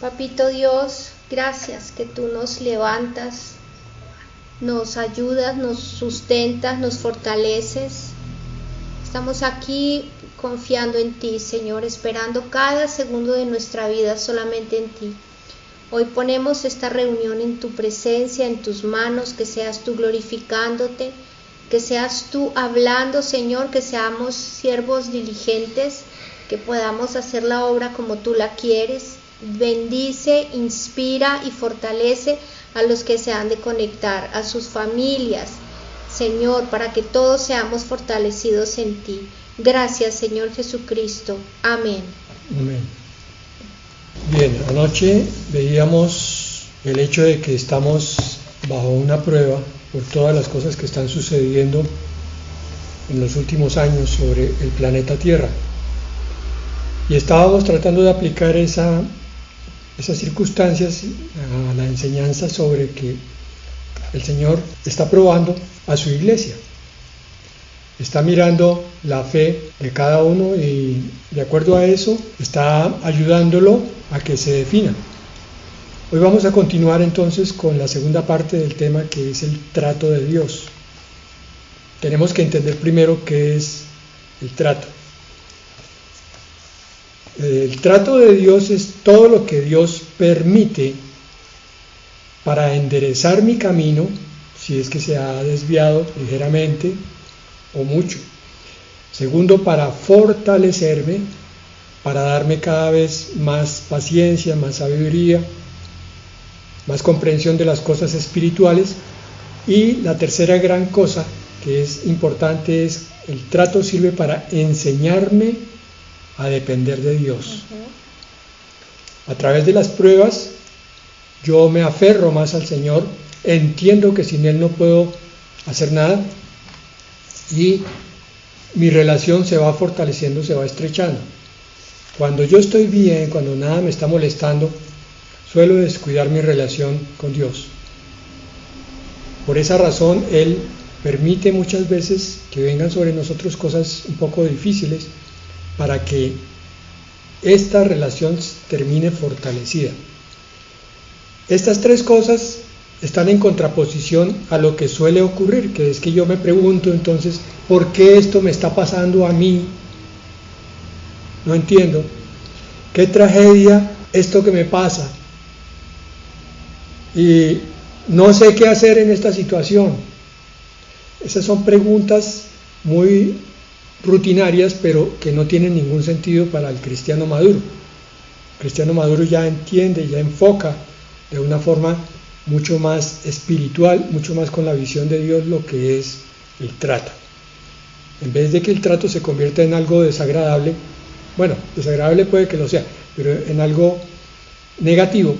Papito Dios, gracias que tú nos levantas, nos ayudas, nos sustentas, nos fortaleces. Estamos aquí confiando en ti, Señor, esperando cada segundo de nuestra vida solamente en ti. Hoy ponemos esta reunión en tu presencia, en tus manos, que seas tú glorificándote, que seas tú hablando, Señor, que seamos siervos diligentes, que podamos hacer la obra como tú la quieres. Bendice, inspira y fortalece a los que se han de conectar, a sus familias, Señor, para que todos seamos fortalecidos en ti. Gracias, Señor Jesucristo. Amén. Amén. Bien, anoche veíamos el hecho de que estamos bajo una prueba por todas las cosas que están sucediendo en los últimos años sobre el planeta Tierra. Y estábamos tratando de aplicar esas circunstancias a la enseñanza sobre que el Señor está probando a su iglesia. Está mirando la fe de cada uno y de acuerdo a eso está ayudándolo a que se defina. Hoy vamos a continuar entonces con la segunda parte del tema, que es el trato de Dios. Tenemos que entender primero qué es el trato. El trato de Dios es todo lo que Dios permite para enderezar mi camino, si es que se ha desviado ligeramente o mucho. Segundo, para fortalecerme, para darme cada vez más paciencia, más sabiduría, más comprensión de las cosas espirituales. Y la tercera gran cosa que es importante es el trato sirve para enseñarme a depender de Dios. A través de las pruebas yo me aferro más al Señor, entiendo que sin Él no puedo hacer nada y mi relación se va fortaleciendo, se va estrechando. Cuando yo estoy bien, cuando nada me está molestando, suelo descuidar mi relación con Dios. Por esa razón Él permite muchas veces que vengan sobre nosotros cosas un poco difíciles para que esta relación termine fortalecida. Estas tres cosas están en contraposición a lo que suele ocurrir, que es que yo me pregunto entonces, ¿por qué esto me está pasando a mí? No entiendo. ¿Qué tragedia esto que me pasa? Y no sé qué hacer en esta situación. Esas son preguntas muy rutinarias, pero que no tienen ningún sentido para el cristiano maduro. El cristiano maduro ya entiende, ya enfoca de una forma mucho más espiritual, mucho más con la visión de Dios lo que es el trato. En vez de que el trato se convierta en algo desagradable, bueno, desagradable puede que lo sea, pero en algo negativo,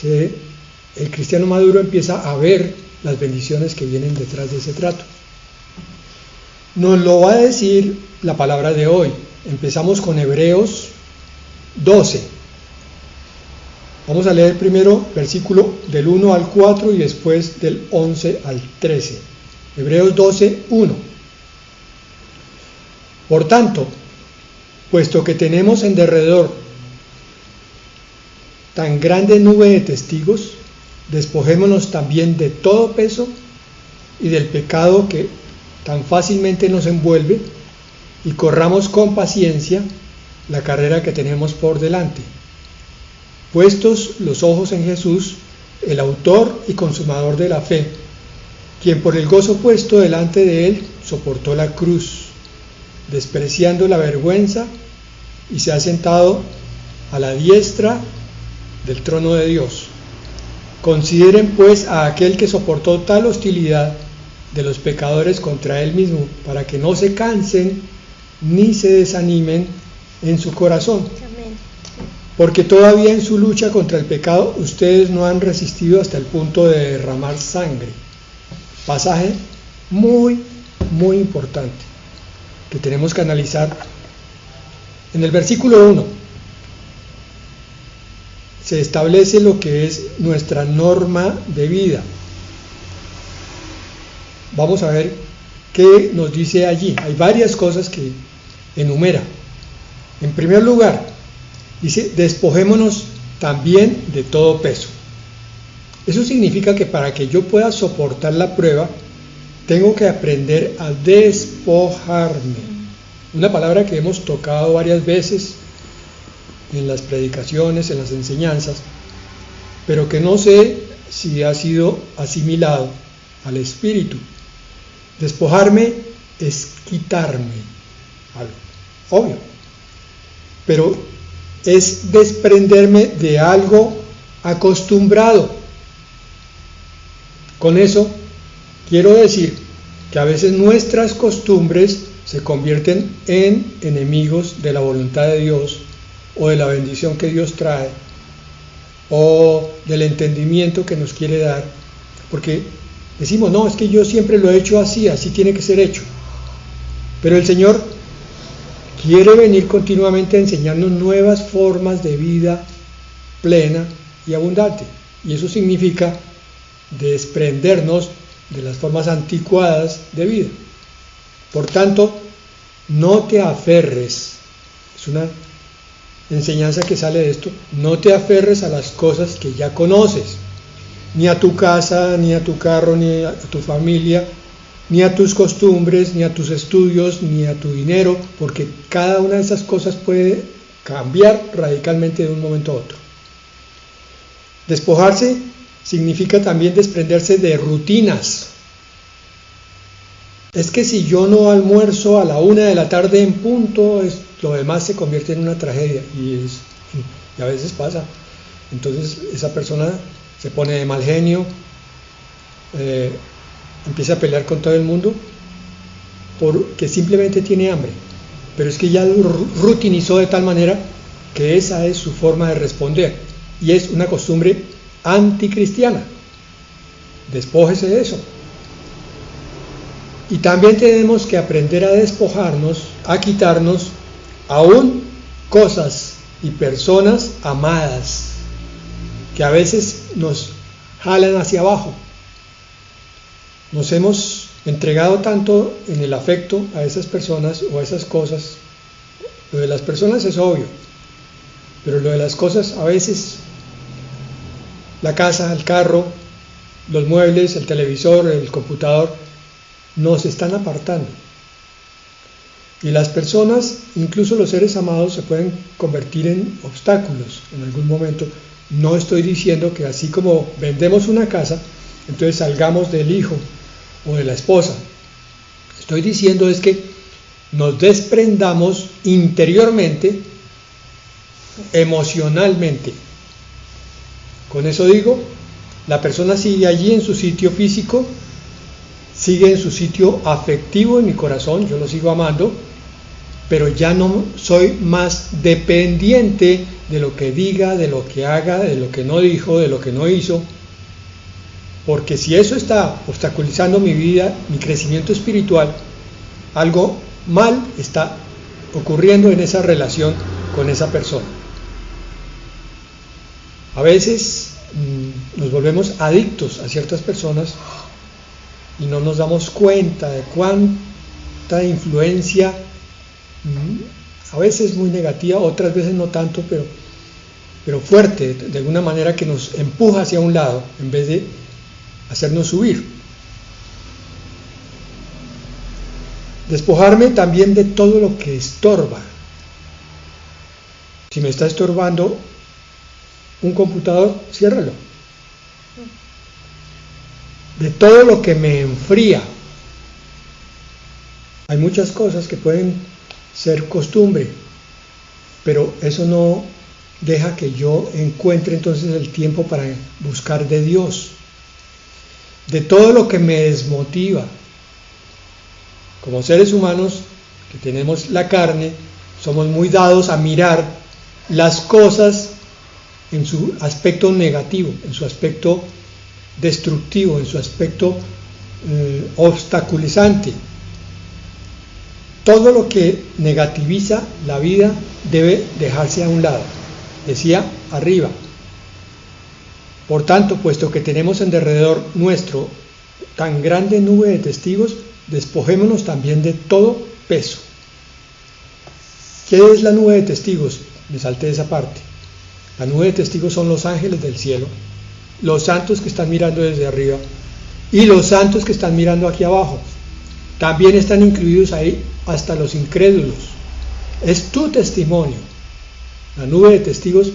el cristiano maduro empieza a ver las bendiciones que vienen detrás de ese trato. Nos lo va a decir la palabra de hoy. Empezamos con Hebreos 12. Vamos a leer primero versículo del 1 al 4 y después del 11 al 13. Hebreos 12, 1. Por tanto, puesto que tenemos en derredor tan grande nube de testigos, despojémonos también de todo peso y del pecado que tan fácilmente nos envuelve y corramos con paciencia la carrera que tenemos por delante. Puestos los ojos en Jesús, el autor y consumador de la fe, quien por el gozo puesto delante de él soportó la cruz, despreciando la vergüenza, y se ha sentado a la diestra del trono de Dios. Consideren pues a aquel que soportó tal hostilidad de los pecadores contra él mismo, para que no se cansen ni se desanimen en su corazón. Amén. Porque todavía en su lucha contra el pecado ustedes no han resistido hasta el punto de derramar sangre. Pasaje muy, muy importante que tenemos que analizar. En el versículo 1 se establece lo que es nuestra norma de vida. Vamos a ver qué nos dice allí. Hay varias cosas que enumera. En primer lugar, dice, despojémonos también de todo peso. Eso significa que para que yo pueda soportar la prueba, tengo que aprender a despojarme. Una palabra que hemos tocado varias veces en las predicaciones, en las enseñanzas, pero que no sé si ha sido asimilado al espíritu. Despojarme es quitarme algo, obvio, pero es desprenderme de algo acostumbrado. Con eso quiero decir que a veces nuestras costumbres se convierten en enemigos de la voluntad de Dios o de la bendición que Dios trae o del entendimiento que nos quiere dar, porque decimos, no, es que yo siempre lo he hecho así, así tiene que ser hecho. Pero el Señor quiere venir continuamente a enseñarnos nuevas formas de vida plena y abundante. Y eso significa desprendernos de las formas anticuadas de vida. Por tanto, no te aferres, es una enseñanza que sale de esto, no te aferres a las cosas que ya conoces, ni a tu casa, ni a tu carro, ni a tu familia, ni a tus costumbres, ni a tus estudios, ni a tu dinero, porque cada una de esas cosas puede cambiar radicalmente de un momento a otro. Despojarse significa también desprenderse de rutinas. Es que si yo no almuerzo a la 1 de la tarde en punto, lo demás se convierte en una tragedia, y a veces pasa. Entonces esa persona se pone de mal genio, empieza a pelear con todo el mundo porque simplemente tiene hambre, pero es que ya lo rutinizó de tal manera que esa es su forma de responder, y es una costumbre anticristiana. Despójese de eso. Y también tenemos que aprender a despojarnos, a quitarnos aún cosas y personas amadas que a veces nos jalan hacia abajo. Nos hemos entregado tanto en el afecto a esas personas o a esas cosas. Lo de las personas es obvio, pero lo de las cosas a veces, la casa, el carro, los muebles, el televisor, el computador, nos están apartando. Y las personas, incluso los seres amados, se pueden convertir en obstáculos en algún momento. No estoy diciendo que así como vendemos una casa, entonces salgamos del hijo o de la esposa. Estoy diciendo es que nos desprendamos interiormente, emocionalmente. Con eso digo, la persona sigue allí en su sitio físico, sigue en su sitio afectivo en mi corazón, yo lo sigo amando, pero ya no soy más dependiente de lo que diga, de lo que haga, de lo que no dijo, de lo que no hizo, porque si eso está obstaculizando mi vida, mi crecimiento espiritual, algo mal está ocurriendo en esa relación con esa persona. A veces nos volvemos adictos a ciertas personas y no nos damos cuenta de cuánta influencia, a veces muy negativa, otras veces no tanto, pero fuerte, de alguna manera, que nos empuja hacia un lado en vez de hacernos subir. Despojarme también de todo lo que estorba. Si me está estorbando un computador, ciérralo. De todo lo que me enfría. Hay muchas cosas que pueden ser costumbre, pero eso no deja que yo encuentre entonces el tiempo para buscar de Dios. De todo lo que me desmotiva. Como seres humanos que tenemos la carne, somos muy dados a mirar las cosas en su aspecto negativo, en su aspecto destructivo, en su aspecto obstaculizante. Todo lo que negativiza la vida debe dejarse a un lado, decía arriba. Por tanto, puesto que tenemos en derredor nuestro tan grande nube de testigos, despojémonos también de todo peso. ¿Qué es la nube de testigos? Me salté esa parte. La nube de testigos son los ángeles del cielo, los santos que están mirando desde arriba y los santos que están mirando aquí abajo. También están incluidos ahí hasta los incrédulos. Es tu testimonio. La nube de testigos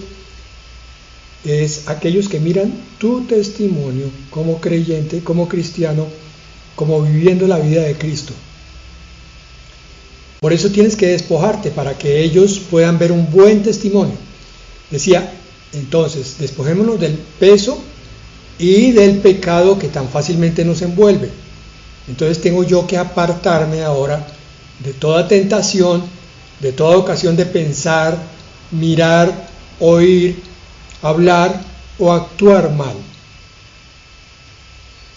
es aquellos que miran tu testimonio como creyente, como cristiano, como viviendo la vida de Cristo. Por eso tienes que despojarte para que ellos puedan ver un buen testimonio. Decía, entonces, despojémonos del peso y del pecado que tan fácilmente nos envuelve. Entonces tengo yo que apartarme ahora de toda tentación, de toda ocasión de pensar, mirar, oír, hablar o actuar mal.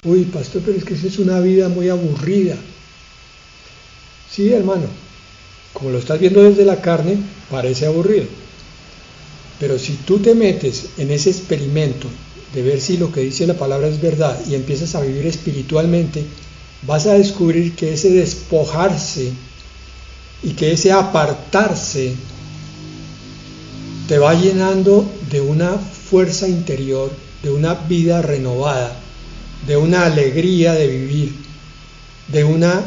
Uy, pastor, pero es que esa es una vida muy aburrida. Sí, hermano, como lo estás viendo desde la carne, parece aburrido. Pero si tú te metes en ese experimento de ver si lo que dice la palabra es verdad y empiezas a vivir espiritualmente, vas a descubrir que ese despojarse y que ese apartarse te va llenando de una fuerza interior, de una vida renovada, de una alegría de vivir, de una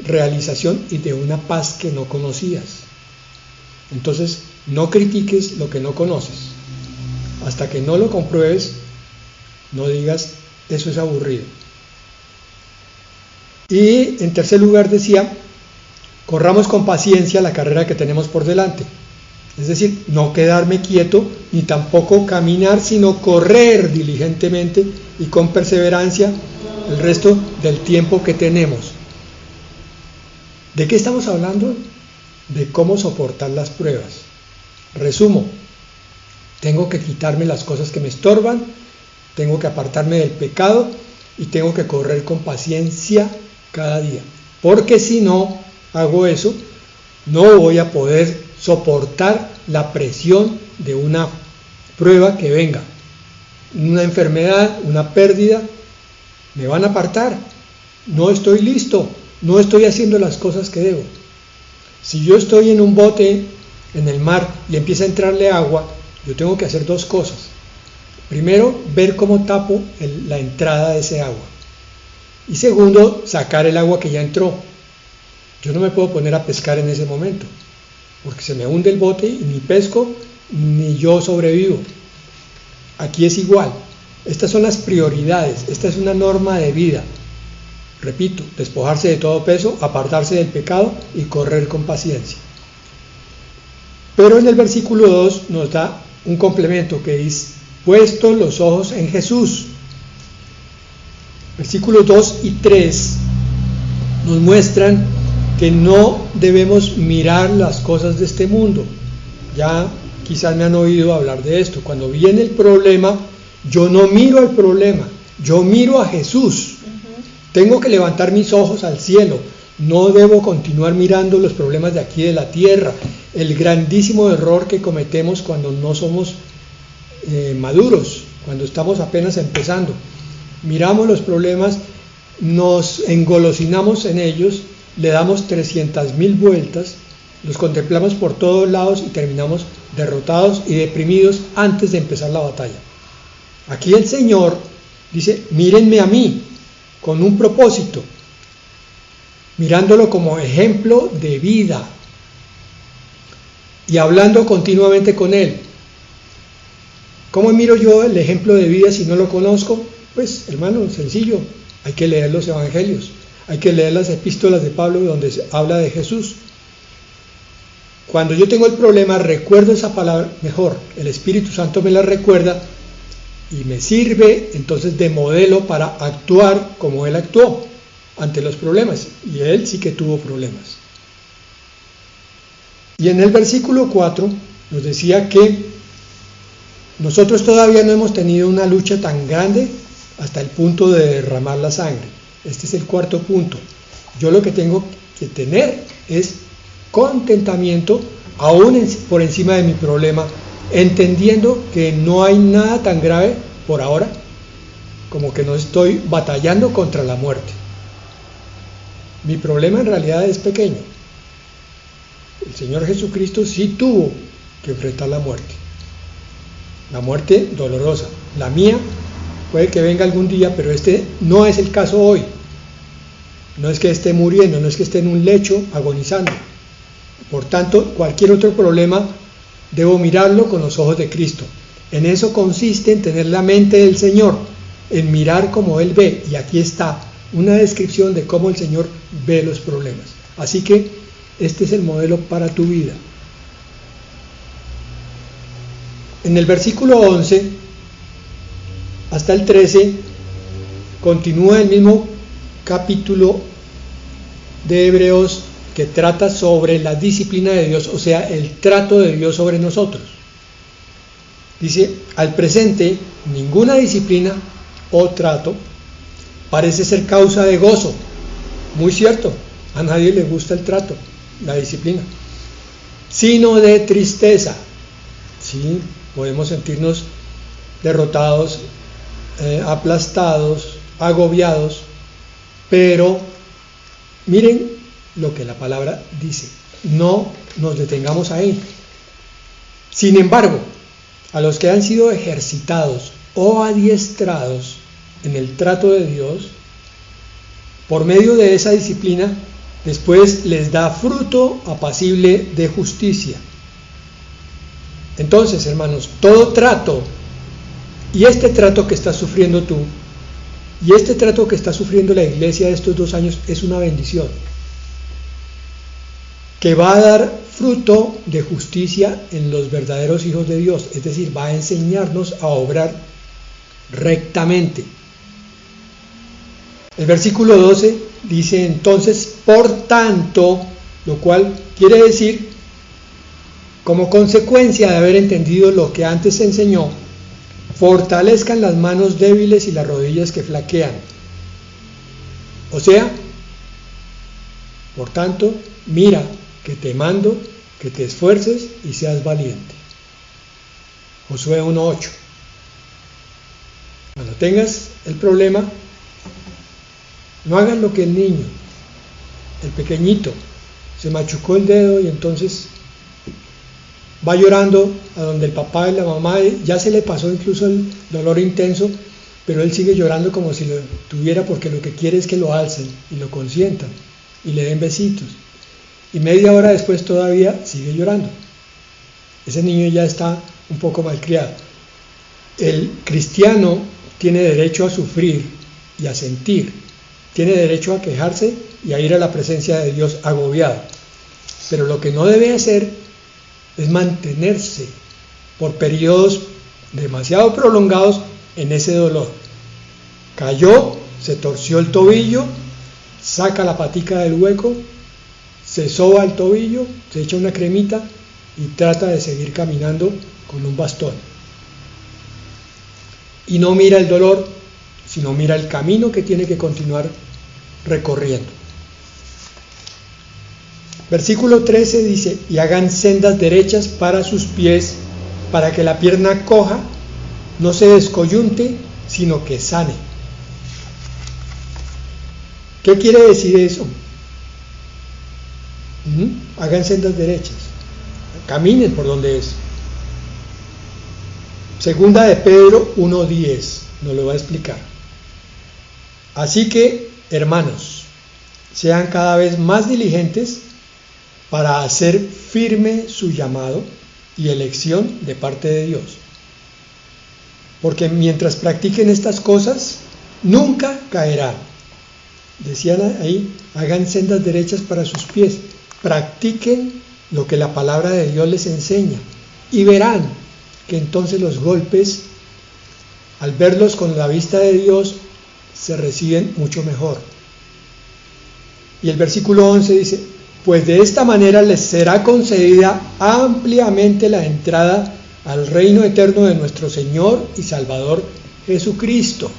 realización y de una paz que no conocías. Entonces, no critiques lo que no conoces. Hasta que no lo compruebes, no digas, eso es aburrido. Y en tercer lugar decía, corramos con paciencia la carrera que tenemos por delante. Es decir, no quedarme quieto, ni tampoco caminar, sino correr diligentemente y con perseverancia el resto del tiempo que tenemos. ¿De qué estamos hablando? De cómo soportar las pruebas. Resumo, tengo que quitarme las cosas que me estorban, tengo que apartarme del pecado y tengo que correr con paciencia cada día. Porque si no hago eso, no voy a poder soportar la presión de una prueba que venga. Una enfermedad, una pérdida, me van a apartar. No estoy listo, no estoy haciendo las cosas que debo. Si yo estoy en un bote en el mar y empieza a entrarle agua, yo tengo que hacer dos cosas. Primero, ver cómo tapo la entrada de ese agua. Y segundo, sacar el agua que ya entró. Yo no me puedo poner a pescar en ese momento, porque se me hunde el bote y ni pesco ni yo sobrevivo. Aquí es igual. Estas son las prioridades. Esta es una norma de vida. Repito, despojarse de todo peso, apartarse del pecado y correr con paciencia. Pero en el versículo 2 nos da un complemento que dice, puestos los ojos en Jesús. Versículos 2 y 3 nos muestran que no debemos mirar las cosas de este mundo. Ya quizás me han oído hablar de esto. Cuando viene el problema, yo no miro el problema, yo miro a Jesús. Tengo que levantar mis ojos al cielo. No debo continuar mirando los problemas de aquí de la tierra. El grandísimo error que cometemos cuando no somos maduros, cuando estamos apenas empezando. Miramos los problemas, nos engolosinamos en ellos, le damos 300,000 vueltas, los contemplamos por todos lados y terminamos derrotados y deprimidos antes de empezar la batalla. Aquí el Señor dice, mírenme a mí, con un propósito, mirándolo como ejemplo de vida y hablando continuamente con Él. ¿Cómo miro yo el ejemplo de vida si no lo conozco? Pues, hermano, sencillo, hay que leer los evangelios, hay que leer las epístolas de Pablo donde se habla de Jesús. Cuando yo tengo el problema, recuerdo esa palabra, mejor, el Espíritu Santo me la recuerda y me sirve entonces de modelo para actuar como Él actuó ante los problemas, y Él sí que tuvo problemas. Y en el versículo 4 nos decía que nosotros todavía no hemos tenido una lucha tan grande hasta el punto de derramar la sangre. Este es el cuarto punto. Yo lo que tengo que tener es contentamiento aún por encima de mi problema, entendiendo que no hay nada tan grave por ahora como que no estoy batallando contra la muerte. Mi problema en realidad es pequeño. El Señor Jesucristo sí tuvo que enfrentar la muerte. la muerte dolorosa. La mía puede que venga algún día, pero este no es el caso hoy. No es que esté muriendo, no es que esté en un lecho agonizando. Por tanto, cualquier otro problema debo mirarlo con los ojos de Cristo. En eso consiste en tener la mente del Señor, en mirar como Él ve. Y aquí está una descripción de cómo el Señor ve los problemas. Así que este es el modelo para tu vida. En el versículo 11 hasta el 13 continúa el mismo capítulo de Hebreos que trata sobre la disciplina de Dios, o sea, el trato de Dios sobre nosotros. Dice, al presente, ninguna disciplina o trato parece ser causa de gozo. Muy cierto, a nadie le gusta el trato, la disciplina, sino de tristeza. Sí, podemos sentirnos derrotados, aplastados, agobiados, pero miren lo que la palabra dice, no nos detengamos ahí. Sin embargo, a los que han sido ejercitados o adiestrados en el trato de Dios, por medio de esa disciplina, después les da fruto apacible de justicia. Entonces, hermanos, todo trato, y este trato que estás sufriendo tú, y este trato que está sufriendo la iglesia estos 2 años, es una bendición, que va a dar fruto de justicia en los verdaderos hijos de Dios, es decir, va a enseñarnos a obrar rectamente. El versículo 12 dice entonces, por tanto, lo cual quiere decir, como consecuencia de haber entendido lo que antes se enseñó, fortalezcan las manos débiles y las rodillas que flaquean. O sea, por tanto, mira que te mando que te esfuerces y seas valiente. Josué 1:8. Cuando tengas el problema, no hagas lo que el niño, el pequeñito, se machucó el dedo y entonces va llorando a donde el papá y la mamá, ya se le pasó incluso el dolor intenso, pero él sigue llorando como si lo tuviera, porque lo que quiere es que lo alcen y lo consientan y le den besitos. Y media hora después todavía sigue llorando. Ese niño ya está un poco malcriado. El cristiano tiene derecho a sufrir y a sentir, tiene derecho a quejarse y a ir a la presencia de Dios agobiado. Pero lo que no debe hacer es mantenerse por periodos demasiado prolongados en ese dolor. Cayó, se torció el tobillo, saca la patica del hueco, se soba el tobillo, se echa una cremita y trata de seguir caminando con un bastón. Y no mira el dolor, sino mira el camino que tiene que continuar recorriendo. Versículo 13 dice, y hagan sendas derechas para sus pies, para que la pierna coja no se descoyunte, sino que sane. ¿Qué quiere decir eso? Hagan sendas derechas, caminen por donde es. Segunda de Pedro 1:10 nos lo va a explicar. Así que, hermanos, sean cada vez más diligentes para hacer firme su llamado y elección de parte de Dios. Porque mientras practiquen estas cosas, nunca caerán. Decían ahí, hagan sendas derechas para sus pies. Practiquen lo que la palabra de Dios les enseña y verán que entonces los golpes, al verlos con la vista de Dios, se reciben mucho mejor. Y el versículo 11 dice, pues de esta manera les será concedida ampliamente la entrada al reino eterno de nuestro Señor y Salvador Jesucristo.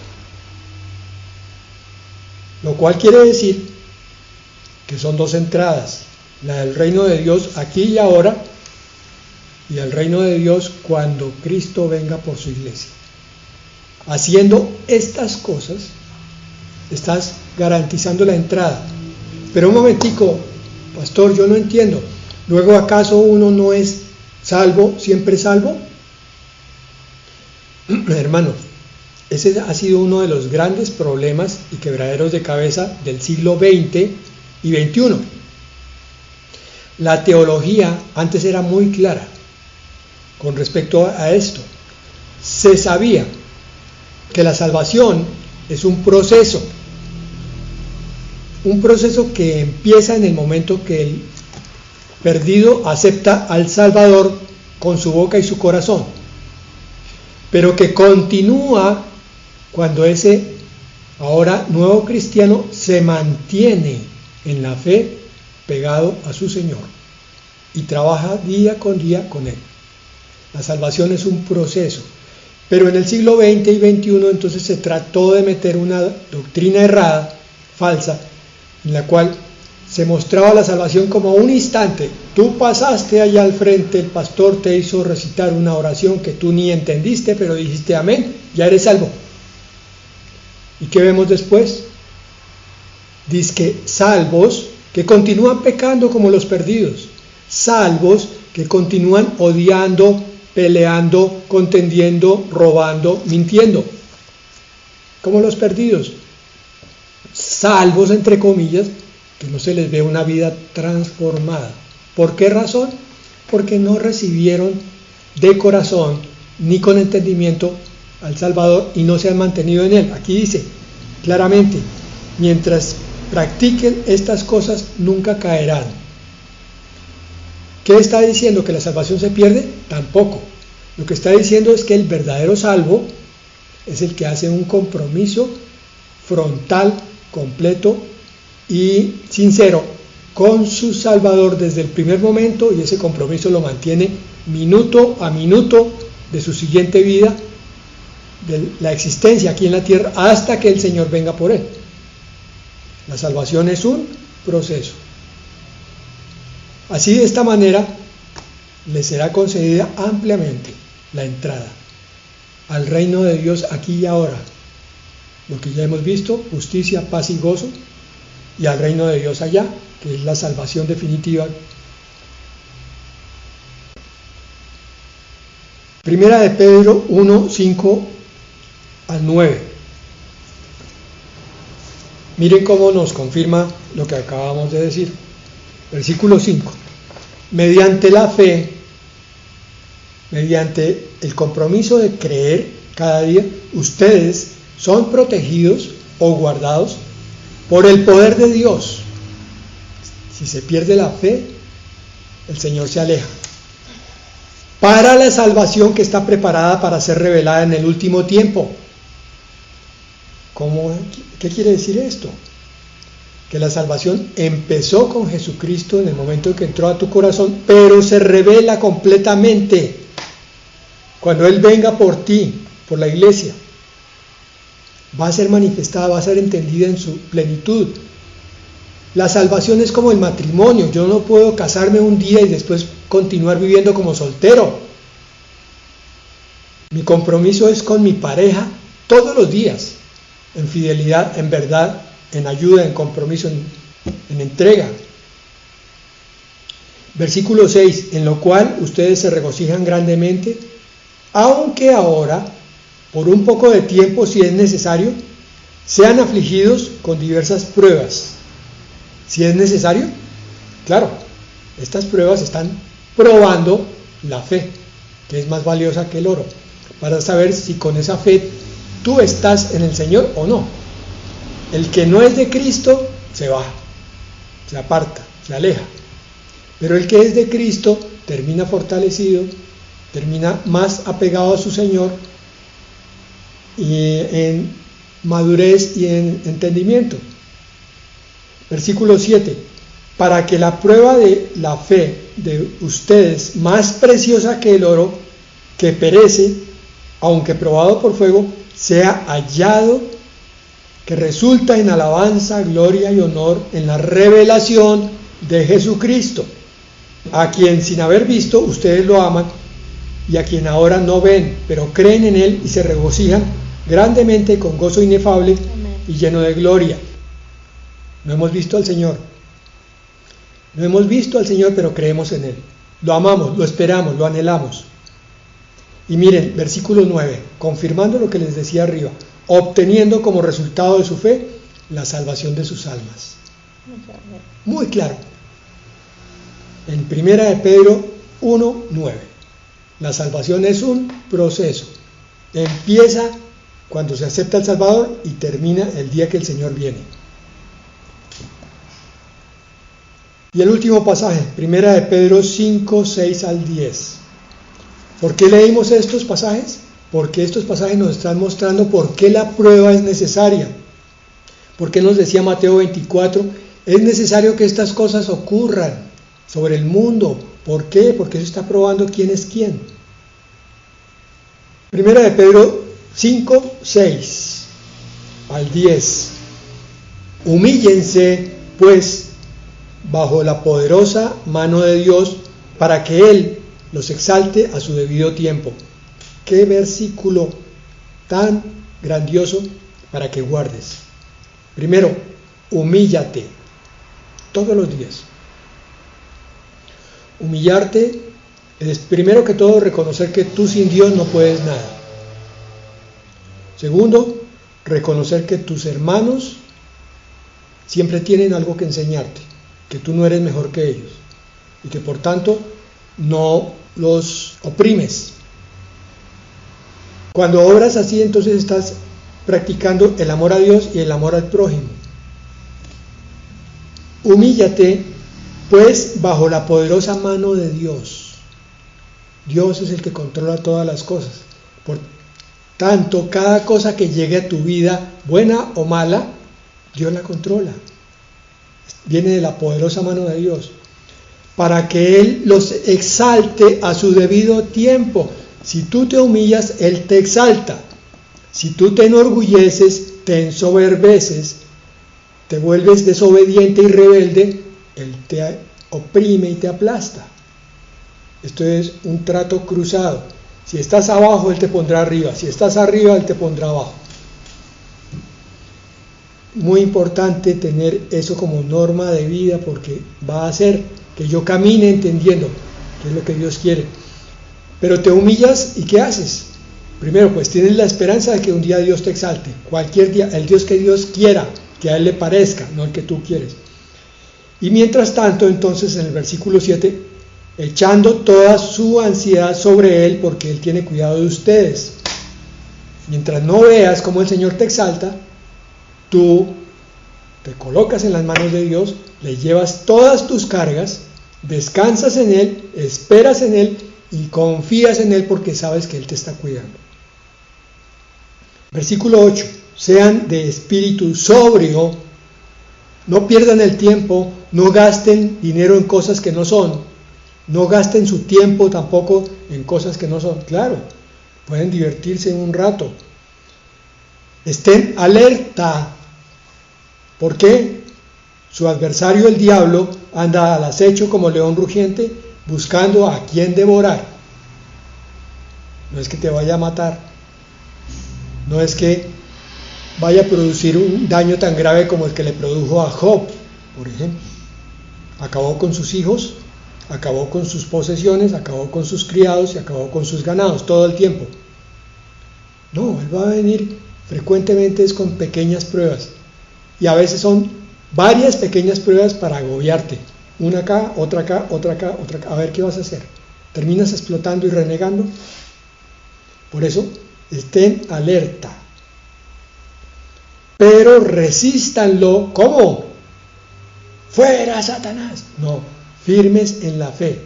Lo cual quiere decir que son 2 entradas, la del reino de Dios aquí y ahora, y el reino de Dios cuando Cristo venga por su iglesia. Haciendo estas cosas, estás garantizando la entrada. Pero un momentico, pastor, yo no entiendo. ¿Luego acaso uno no es salvo, siempre salvo? Hermanos, ese ha sido uno de los grandes problemas y quebraderos de cabeza del siglo XX y XXI. La teología antes era muy clara con respecto a esto. Se sabía que la salvación es un proceso que empieza en el momento que el perdido acepta al Salvador con su boca y su corazón, pero que continúa cuando ese ahora nuevo cristiano se mantiene en la fe pegado a su Señor y trabaja día con día con Él. La salvación es un proceso, pero en el siglo XX y XXI entonces se trató de meter una doctrina errada, falsa, en la cual se mostraba la salvación como un instante. Tú pasaste allá al frente, el pastor te hizo recitar una oración que tú ni entendiste, pero dijiste amén, ya eres salvo. ¿Y qué vemos después? Dice que salvos que continúan pecando como los perdidos, salvos que continúan odiando, peleando, contendiendo, robando, mintiendo, como los perdidos, salvos entre comillas, que no se les ve una vida transformada. ¿Por qué razón? Porque no recibieron de corazón ni con entendimiento al Salvador y no se han mantenido en Él. Aquí dice claramente, mientras practiquen estas cosas nunca caerán. ¿Qué está diciendo? ¿Que la salvación se pierde? Tampoco. Lo que está diciendo es que el verdadero salvo es el que hace un compromiso frontal, completo y sincero con su Salvador desde el primer momento, y ese compromiso lo mantiene minuto a minuto de su siguiente vida, de la existencia aquí en la tierra, hasta que el Señor venga por él. La salvación es un proceso. Así, de esta manera le será concedida ampliamente la entrada al reino de Dios aquí y ahora, lo que ya hemos visto, justicia, paz y gozo, y al reino de Dios allá, que es la salvación definitiva. Primera de Pedro 1, 5 al 9. Miren cómo nos confirma lo que acabamos de decir. Versículo 5. Mediante la fe, mediante el compromiso de creer cada día, ustedes son protegidos o guardados por el poder de Dios. Si se pierde la fe, el Señor se aleja. Para la salvación que está preparada para ser revelada en el último tiempo. ¿Qué quiere decir esto? Que la salvación empezó con Jesucristo en el momento en que entró a tu corazón, pero se revela completamente cuando Él venga por ti, por la iglesia. Va a ser manifestada, va a ser entendida en su plenitud. La salvación es como el matrimonio. Yo no puedo casarme un día y después continuar viviendo como soltero. Mi compromiso es con mi pareja todos los días, en fidelidad, en verdad, en ayuda, en compromiso, en entrega. Versículo 6, en lo cual ustedes se regocijan grandemente, aunque ahora, por un poco de tiempo, si es necesario, sean afligidos con diversas pruebas. Si es necesario, claro, estas pruebas están probando la fe, que es más valiosa que el oro, para saber si con esa fe tú estás en el Señor o no. El que no es de Cristo se va, se aparta, se aleja. Pero el que es de Cristo termina fortalecido, termina más apegado a su Señor, y en madurez y en entendimiento. Versículo 7, para que la prueba de la fe de ustedes, más preciosa que el oro, que perece, aunque probado por fuego, sea hallado, que resulta en alabanza, gloria y honor en la revelación de Jesucristo, a quien sin haber visto ustedes lo aman, y a quien ahora no ven, pero creen en Él y se regocijan grandemente con gozo inefable. Amén. Y lleno de gloria. No hemos visto al Señor. No hemos visto al Señor, pero creemos en Él. Lo amamos, lo esperamos, lo anhelamos. Y miren, versículo 9, confirmando lo que les decía arriba, obteniendo como resultado de su fe la salvación de sus almas. Muy claro. En 1 de Pedro 1:9, la salvación es un proceso. Empieza cuando se acepta al Salvador y termina el día que el Señor viene. Y el último pasaje, 1 de Pedro 5:6-10. ¿Por qué leímos estos pasajes? Porque estos pasajes nos están mostrando por qué la prueba es necesaria. Porque nos decía Mateo 24, es necesario que estas cosas ocurran sobre el mundo. ¿Por qué? Porque eso está probando quién es quién. 1 de Pedro 5:6-10. Humíllense, pues, bajo la poderosa mano de Dios, para que Él los exalte a su debido tiempo. Qué versículo tan grandioso para que guardes. Primero, humíllate todos los días. Humillarte es primero que todo reconocer que tú sin Dios no puedes nada. Segundo, reconocer que tus hermanos siempre tienen algo que enseñarte, que tú no eres mejor que ellos y que por tanto no los oprimes. Cuando obras así, entonces estás practicando el amor a Dios y el amor al prójimo. Humíllate, pues, bajo la poderosa mano de Dios. Dios es el que controla todas las cosas. Por tanto, cada cosa que llegue a tu vida, buena o mala, Dios la controla. Viene de la poderosa mano de Dios, para que Él los exalte a su debido tiempo. Si tú te humillas, Él te exalta. Si tú te enorgulleces, te ensoberbeces, te vuelves desobediente y rebelde, Él te oprime y te aplasta. Esto es un trato cruzado. Si estás abajo, Él te pondrá arriba. Si estás arriba, Él te pondrá abajo. Muy importante tener eso como norma de vida, porque va a hacer que yo camine entendiendo qué es lo que Dios quiere. Pero te humillas y ¿qué haces? Primero, pues tienes la esperanza de que un día Dios te exalte. Cualquier día, el Dios que Dios quiera, que a Él le parezca, no el que tú quieres. Y mientras tanto, entonces, en el versículo 7, echando toda su ansiedad sobre Él, porque Él tiene cuidado de ustedes. Mientras no veas cómo el Señor te exalta, tú te colocas en las manos de Dios, le llevas todas tus cargas, descansas en Él, esperas en Él y confías en Él porque sabes que Él te está cuidando. Versículo 8, sean de espíritu sobrio, no pierdan el tiempo, no gasten dinero en cosas que no son, no gasten su tiempo tampoco en cosas que no son. Claro, pueden divertirse un rato. Estén alerta. ¿Por qué? Su adversario, el diablo, anda al acecho como león rugiente, buscando a quien devorar. No es que te vaya a matar, no es que vaya a producir un daño tan grave como el que le produjo a Job, por ejemplo. Acabó con sus hijos, acabó con sus posesiones, acabó con sus criados y acabó con sus ganados todo el tiempo. No, él va a venir frecuentemente es con pequeñas pruebas. Y a veces son varias pequeñas pruebas para agobiarte. Una acá, otra acá, otra acá, otra acá. A ver qué vas a hacer. ¿Terminas explotando y renegando? Por eso, estén alerta. Pero resístanlo. ¿Cómo? ¡Fuera, Satanás! No, firmes en la fe.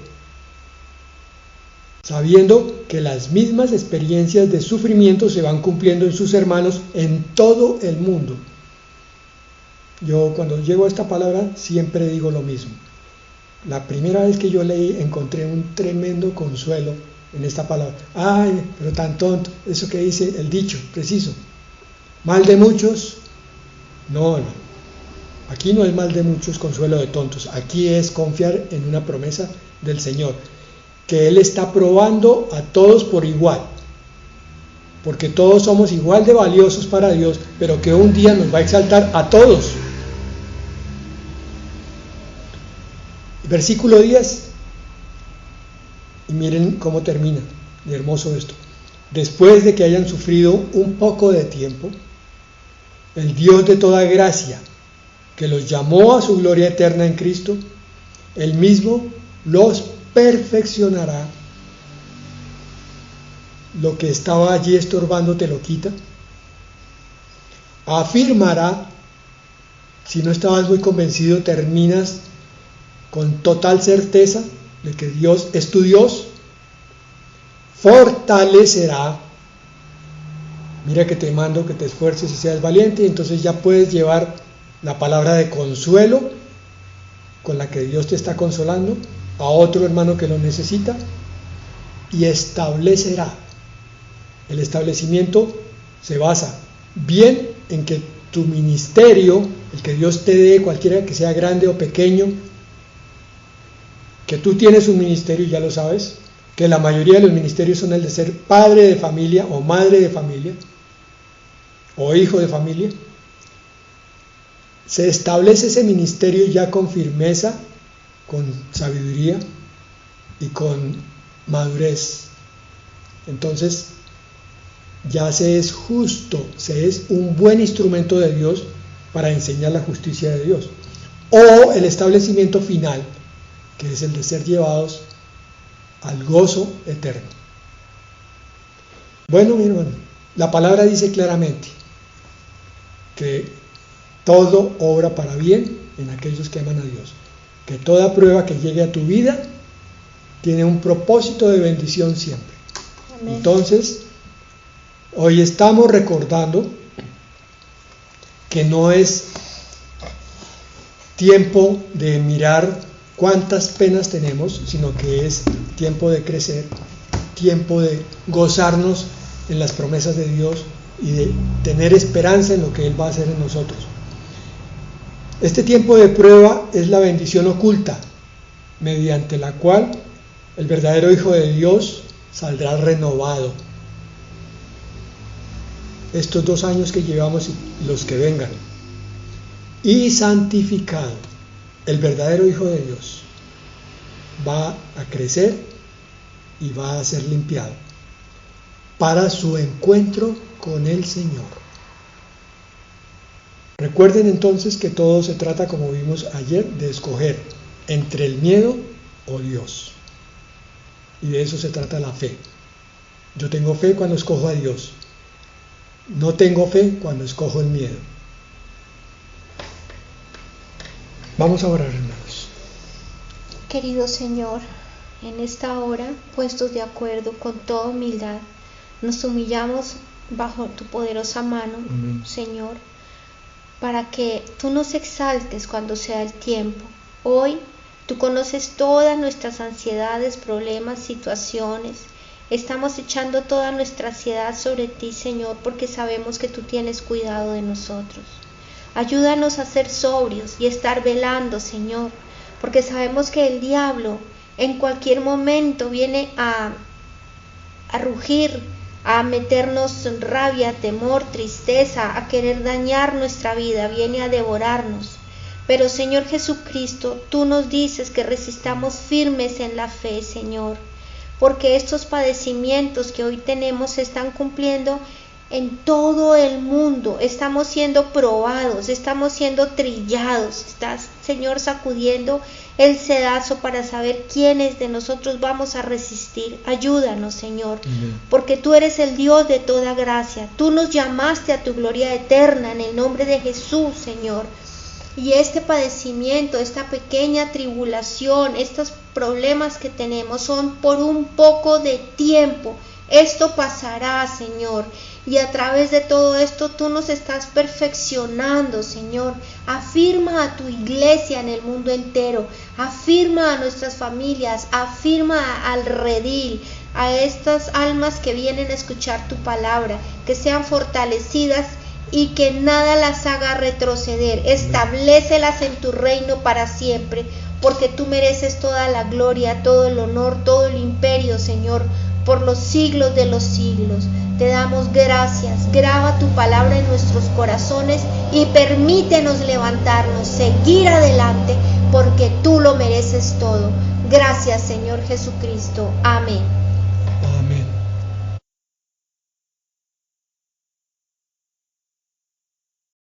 Sabiendo que las mismas experiencias de sufrimiento se van cumpliendo en sus hermanos en todo el mundo. Yo cuando llego a esta palabra siempre digo lo mismo. La primera vez que yo leí encontré un tremendo consuelo en esta palabra. Ay, pero tan tonto, eso que dice el dicho, preciso. Mal de muchos, no. Aquí no es mal de muchos, consuelo de tontos. Aquí es confiar en una promesa del Señor, que Él está probando a todos por igual. Porque todos somos igual de valiosos para Dios, pero que un día nos va a exaltar a todos. Versículo 10, y miren cómo termina, de hermoso esto. después de que hayan sufrido un poco de tiempo, el Dios de toda gracia, que los llamó a su gloria eterna en Cristo, Él mismo los perfeccionará. Lo que estaba allí estorbando te lo quita. Afirmará. Si no estabas muy convencido, terminas con total certeza de que Dios es tu Dios. Fortalecerá. Mira que te mando que te esfuerces y seas valiente, y entonces ya puedes llevar la palabra de consuelo con la que Dios te está consolando a otro hermano que lo necesita, y establecerá. El establecimiento se basa bien en que tu ministerio, el que Dios te dé, cualquiera que sea grande o pequeño, que tú tienes un ministerio, ya lo sabes, que la mayoría de los ministerios son el de ser padre de familia o madre de familia o hijo de familia. Se establece ese ministerio ya con firmeza, con sabiduría y con madurez. Entonces ya se es justo, se es un buen instrumento de Dios para enseñar la justicia de Dios. O el establecimiento final, que es el de ser llevados al gozo eterno. Bueno, mi hermano, la palabra dice claramente que todo obra para bien en aquellos que aman a Dios, que toda prueba que llegue a tu vida tiene un propósito de bendición siempre. Amén. Entonces, hoy estamos recordando que no es tiempo de mirar cuántas penas tenemos, sino que es tiempo de crecer, tiempo de gozarnos en las promesas de Dios y de tener esperanza en lo que Él va a hacer en nosotros. Este tiempo de prueba es la bendición oculta, mediante la cual el verdadero Hijo de Dios saldrá renovado. Estos 2 años que llevamos y los que vengan, y santificado. El verdadero Hijo de Dios va a crecer y va a ser limpiado para su encuentro con el Señor. Recuerden entonces que todo se trata, como vimos ayer, de escoger entre el miedo o Dios. Y de eso se trata la fe. Yo tengo fe cuando escojo a Dios. No tengo fe cuando escojo el miedo. Vamos a orar, hermanos. Querido Señor, en esta hora, puestos de acuerdo con toda humildad, nos humillamos bajo tu poderosa mano, Amén. Señor, para que tú nos exaltes cuando sea el tiempo. Hoy tú conoces todas nuestras ansiedades, problemas, situaciones. Estamos echando toda nuestra ansiedad sobre ti, Señor, porque sabemos que tú tienes cuidado de nosotros. Ayúdanos a ser sobrios y estar velando, Señor, porque sabemos que el diablo en cualquier momento viene a rugir, a meternos rabia, temor, tristeza, a querer dañar nuestra vida, viene a devorarnos. Pero, Señor Jesucristo, tú nos dices que resistamos firmes en la fe, Señor, porque estos padecimientos que hoy tenemos se están cumpliendo en todo el mundo. Estamos siendo probados, estamos siendo trillados. Estás, Señor, sacudiendo el sedazo para saber quiénes de nosotros vamos a resistir. Ayúdanos, Señor, porque tú eres el Dios de toda gracia. Tú nos llamaste a tu gloria eterna en el nombre de Jesús, Señor. Y este padecimiento, esta pequeña tribulación, estos problemas que tenemos son por un poco de tiempo. Esto pasará, Señor, y a través de todo esto tú nos estás perfeccionando, Señor. Afirma a tu iglesia en el mundo entero, afirma a nuestras familias, afirma al redil, a estas almas que vienen a escuchar tu palabra, que sean fortalecidas y que nada las haga retroceder. Establécelas en tu reino para siempre, porque tú mereces toda la gloria, todo el honor, todo el imperio, Señor, por los siglos de los siglos. Te damos gracias. Graba tu palabra en nuestros corazones y permítenos levantarnos, seguir adelante, porque tú lo mereces todo. Gracias, Señor Jesucristo. Amén. Amén.